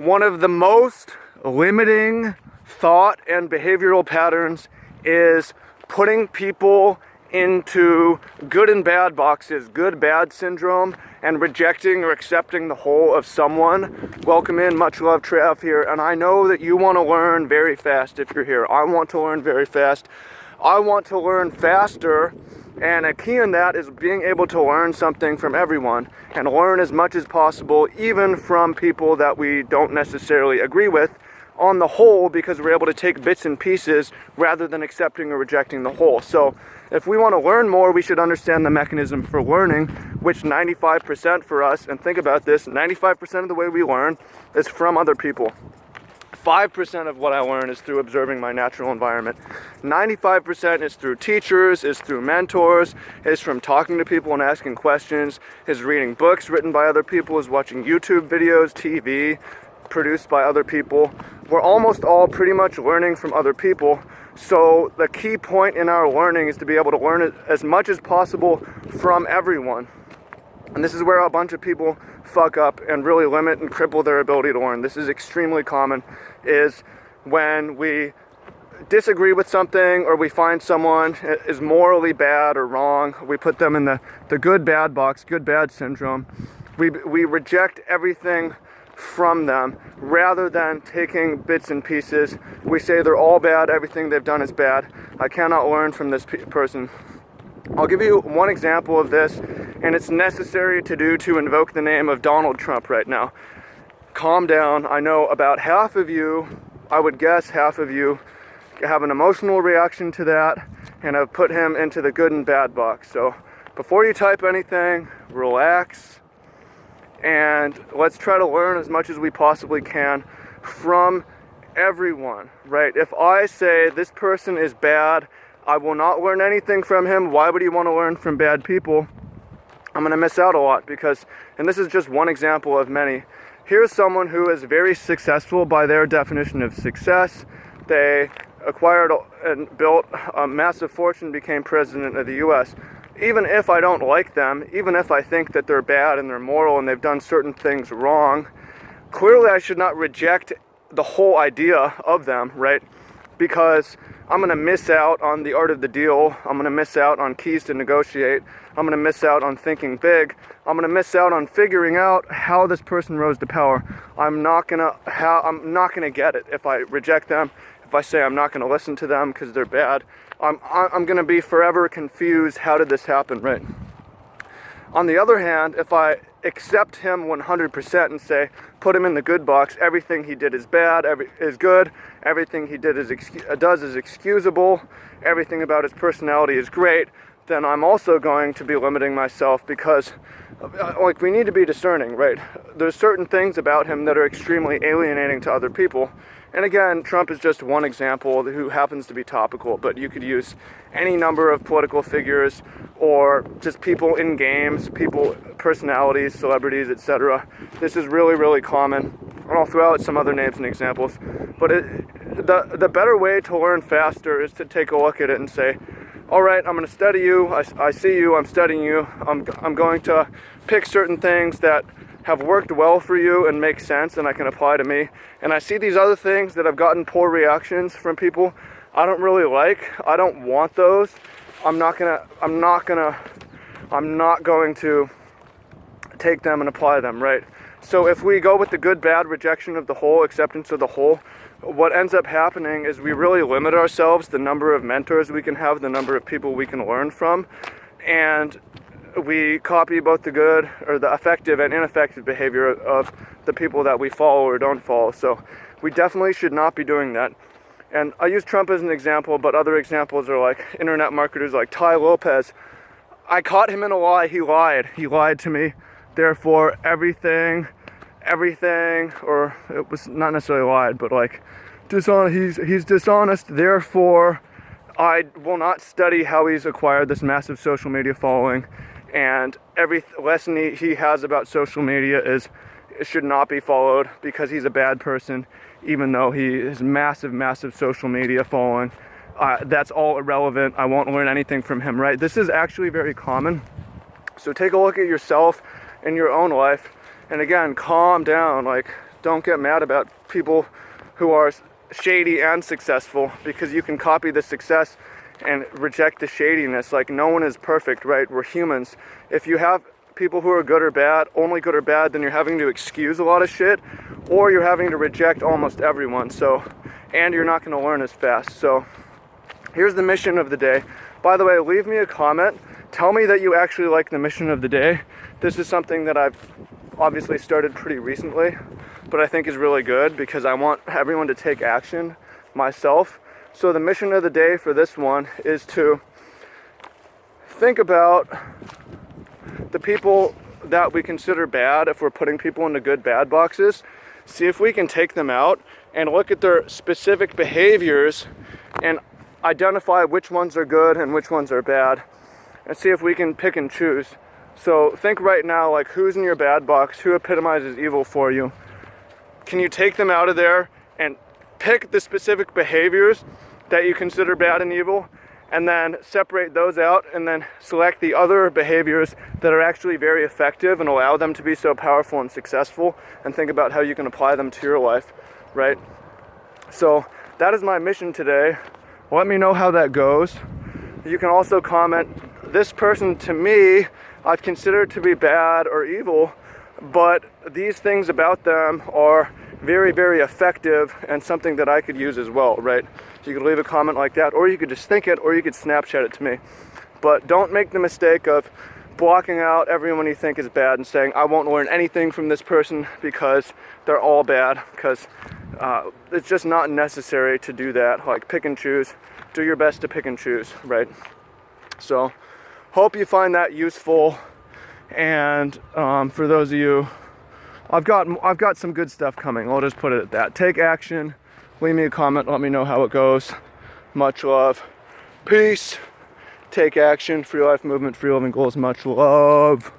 One of the most limiting thought and behavioral patterns is putting people into good and bad boxes, good-bad syndrome, and rejecting or accepting the whole of someone. Welcome in, much love, Trav here, and I know that you want to learn very fast if you're here. I want to learn very fast. I want to learn faster, and a key in that is being able to learn something from everyone and learn as much as possible, even from people that we don't necessarily agree with on the whole, because we're able to take bits and pieces rather than accepting or rejecting the whole. So if we want to learn more, we should understand the mechanism for learning, which 95% for us, and think about this, 95% of the way we learn is from other people. 5% of what I learn is through observing my natural environment. 95% is through teachers, is through mentors, is from talking to people and asking questions, is reading books written by other people, is watching YouTube videos, TV produced by other people. We're almost all pretty much learning from other people. So the key point in our learning is to be able to learn as much as possible from everyone. And this is where a bunch of people fuck up and really limit and cripple their ability to learn. This is extremely common, is when we disagree with something or we find someone is morally bad or wrong, we put them in the good-bad box, good-bad syndrome. We reject everything from them rather than taking bits and pieces. We say they're all bad, everything they've done is bad. I cannot learn from this person. I'll give you one example of this, and it's necessary to do to invoke the name of Donald Trump right now. Calm down. I know about half of you, I would guess half of you, have an emotional reaction to that and have put him into the good and bad box. So before you type anything, relax, and let's try to learn as much as we possibly can from everyone, right? If I say this person is bad, I will not learn anything from him. Why would he want to learn from bad people? I'm going to miss out a lot because, and this is just one example of many. Here's someone who is very successful by their definition of success. They acquired and built a massive fortune, became president of the US. Even if I don't like them, even if I think that they're bad and they're moral and they've done certain things wrong, clearly I should not reject the whole idea of them, right? Because I'm going to miss out on the art of the deal. I'm going to miss out on keys to negotiate. I'm going to miss out on thinking big. I'm going to miss out on figuring out how this person rose to power. I'm not going to get it if I reject them. If I say I'm not going to listen to them because they're bad, I'm going to be forever confused. How did this happen, right? On the other hand, if I accept him 100% and say, put him in the good box, everything he did is bad, is good, everything he did does is excusable, everything about his personality is great, then I'm also going to be limiting myself because, like, we need to be discerning, right? There's certain things about him that are extremely alienating to other people. And again, Trump is just one example who happens to be topical, but you could use any number of political figures or just people in games, people, personalities, celebrities, etc. This is really, really common. And I'll throw out some other names and examples. But the better way to learn faster is to take a look at it and say, all right, I'm going to study you. I see you. I'm studying you. I'm going to pick certain things that have worked well for you and make sense and I can apply to me. And I see these other things that have gotten poor reactions from people I don't really like. I don't want those. I'm not going to take them and apply them, right? So if we go with the good-bad rejection of the whole, acceptance of the whole, what ends up happening is we really limit ourselves, the number of mentors we can have, the number of people we can learn from, and we copy both the good or the effective and ineffective behavior of the people that we follow or don't follow. So we definitely should not be doing that. And I use Trump as an example, but other examples are like internet marketers like Tai Lopez. I caught him in a lie. He lied. He lied to me. Therefore, everything, or it was not necessarily lied, but like he's dishonest. Therefore, I will not study how he's acquired this massive social media following. And every lesson he has about social media it should not be followed because he's a bad person, even though he has massive social media following. That's all irrelevant. I won't learn anything from him, right? This is actually very common. So take a look at yourself in your own life. And again, calm down. Like, don't get mad about people who are shady and successful, because you can copy the success and reject the shadiness. Like, no one is perfect, right? We're humans. If you have people who are good or bad, only good or bad, then you're having to excuse a lot of shit, or you're having to reject almost everyone. So, and you're not going to learn as fast. So here's the mission of the day. By the way, leave me a comment. Tell me that you actually like the mission of the day. This is something that I've obviously started pretty recently, but I think is really good because I want everyone to take action, myself. So the mission of the day for this one is to think about the people that we consider bad, if we're putting people into good bad boxes, see if we can take them out and look at their specific behaviors and identify which ones are good and which ones are bad, and see if we can pick and choose. So think right now, like, who's in your bad box, who epitomizes evil for you. Can you take them out of there and pick the specific behaviors that you consider bad and evil, and then separate those out, and then select the other behaviors that are actually very effective and allow them to be so powerful and successful, and think about how you can apply them to your life, right? So that is my mission today. Let me know how that goes. You can also comment, this person to me, I've considered to be bad or evil, but these things about them are very, very effective and something that I could use as well, right? So you could leave a comment like that, or you could just think it, or you could Snapchat it to me. But don't make the mistake of blocking out everyone you think is bad and saying, I won't learn anything from this person because they're all bad, because it's just not necessary to do that. Like, pick and choose. Do your best to pick and choose, right? So hope you find that useful. And for those of you, I've got some good stuff coming. I'll just put it at that. Take action. Leave me a comment. Let me know how it goes. Much love. Peace. Take action. Free life movement. Free living goals. Much love.